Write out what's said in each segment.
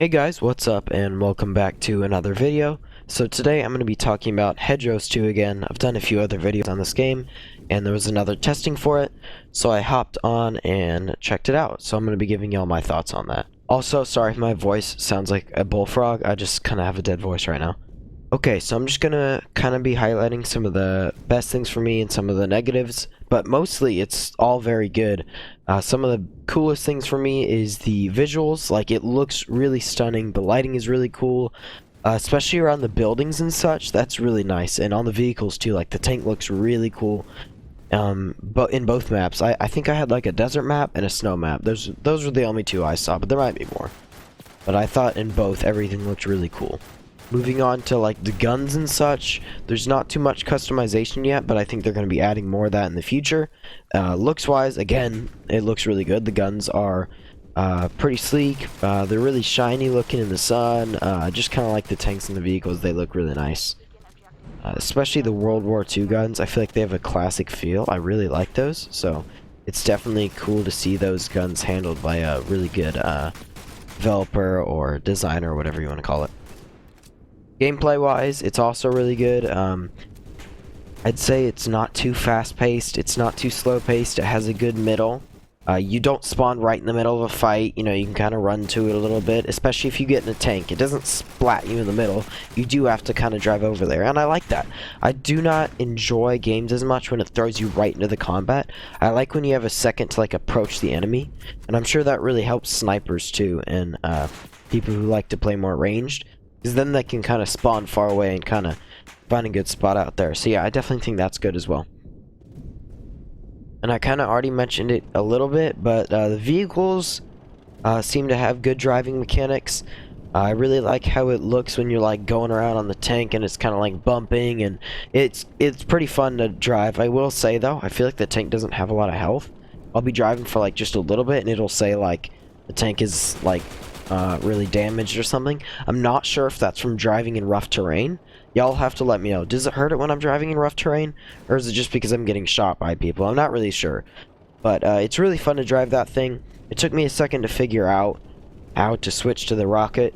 Hey guys, what's up and welcome back to another video. So today I'm going to be talking about Hedgerows 2 again. I've done a few other videos on this game and there was another testing for it, so I hopped on and checked it out. So I'm going to be giving y'all my thoughts on that. Also, sorry if my voice sounds like a bullfrog, I just kind of have a dead voice right now. Okay, so I'm just gonna kind of be highlighting some of the best things for me and some of the negatives, but mostly it's all very good. Some of the coolest things for me is the visuals. Like, it looks really stunning, the lighting is really cool, especially around the buildings and such. That's really nice, and on the vehicles too. Like, the tank looks really cool. But in both maps, I think I had like a desert map and a snow map. Those were the only two I saw, but there might be more. But I thought in both everything looked really cool. Moving on to like the guns and such, there's not too much customization yet, but I think they're going to be adding more of that in the future. Looks wise, again, it looks really good. The guns are pretty sleek. They're really shiny looking in the sun. Just kind of like the tanks and the vehicles, they look really nice. Especially the World War II guns, I feel like they have a classic feel. I really like those, so it's definitely cool to see those guns handled by a really good developer or designer or whatever you want to call it. Gameplay wise, it's also really good. I'd say it's not too fast paced, it's not too slow paced, it has a good middle. You don't spawn right in the middle of a fight, you know, you can kind of run to it a little bit, especially if you get in a tank. It doesn't splat you in the middle, you do have to kind of drive over there, and I like that. I do not enjoy games as much when it throws you right into the combat. I like when you have a second to like approach the enemy, and I'm sure that really helps snipers too, and people who like to play more ranged. Because then they can kind of spawn far away and kind of find a good spot out there. So yeah, I definitely think that's good as well. And I kind of already mentioned it a little bit, but the vehicles seem to have good driving mechanics. I really like how it looks when you're like going around on the tank and it's kind of like bumping, and it's pretty fun to drive. I will say though, I feel like the tank doesn't have a lot of health. I'll be driving for like just a little bit and it'll say like the tank is like really damaged or something. I'm not sure if that's from driving in rough terrain. Y'all have to let me know. Does it hurt it when I'm driving in rough terrain, or is it just because I'm getting shot by people? I'm not really sure, but it's really fun to drive that thing. It took me a second to figure out how to switch to the rocket,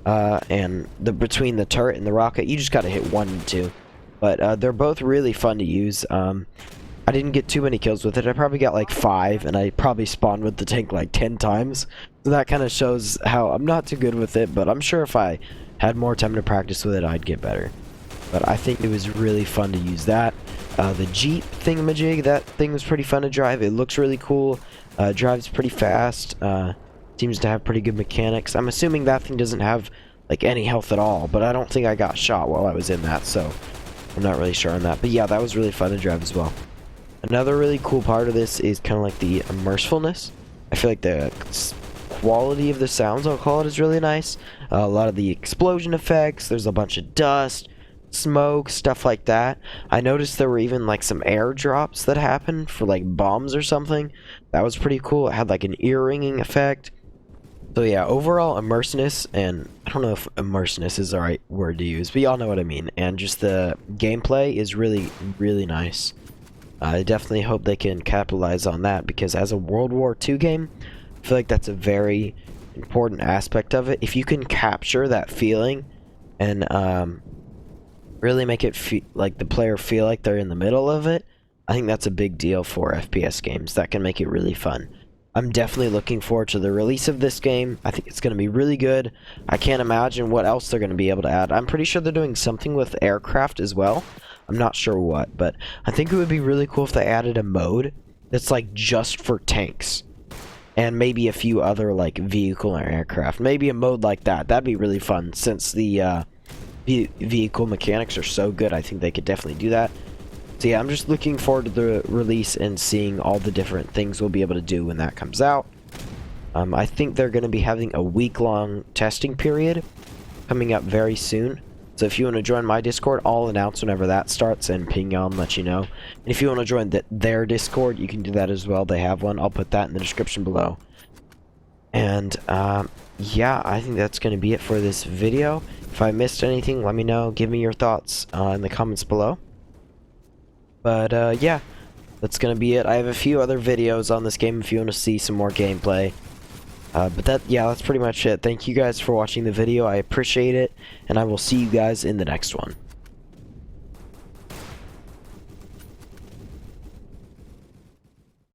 and between the turret and the rocket, you just gotta hit 1 and 2, but they're both really fun to use. I didn't get too many kills with it. I probably got like 5, and I probably spawned with the tank like 10 times. So that kind of shows how I'm not too good with it, but I'm sure if I had more time to practice with it, I'd get better. But I think it was really fun to use that. The Jeep thingamajig, that thing was pretty fun to drive. It looks really cool. Drives pretty fast. Seems to have pretty good mechanics. I'm assuming that thing doesn't have like any health at all, but I don't think I got shot while I was in that, so I'm not really sure on that. But yeah, that was really fun to drive as well. Another really cool part of this is kind of like the immersefulness. I feel like the quality of the sounds, I'll call it, is really nice. A lot of the explosion effects, there's a bunch of dust, smoke, stuff like that. I noticed there were even like some airdrops that happened for like bombs or something. That was pretty cool. It had like an ear ringing effect. So yeah, overall immersiveness, and I don't know if immersiveness is the right word to use, but y'all know what I mean. And just the gameplay is really, really nice. I definitely hope they can capitalize on that, because as a World War II game, I feel like that's a very important aspect of it. If you can capture that feeling and really make it like the player feel like they're in the middle of it, I think that's a big deal for FPS games. That can make it really fun. I'm definitely looking forward to the release of this game. I think it's going to be really good. I can't imagine what else they're going to be able to add. I'm pretty sure they're doing something with aircraft as well. I'm not sure what, but I think it would be really cool if they added a mode that's like just for tanks. And maybe a few other like vehicle or aircraft. Maybe a mode like that. That'd be really fun, since the vehicle mechanics are so good. I think they could definitely do that. So yeah, I'm just looking forward to the release and seeing all the different things we'll be able to do when that comes out. I think they're going to be having a week-long testing period coming up very soon. So if you want to join my Discord, I'll announce whenever that starts and ping y'all and let you know. And if you want to join their Discord, you can do that as well. They have one. I'll put that in the description below. And yeah, I think that's going to be it for this video. If I missed anything, let me know. Give me your thoughts in the comments below. But yeah, that's going to be it. I have a few other videos on this game if you want to see some more gameplay. But yeah, that's pretty much it. Thank you guys for watching the video. I appreciate it, and I will see you guys in the next one.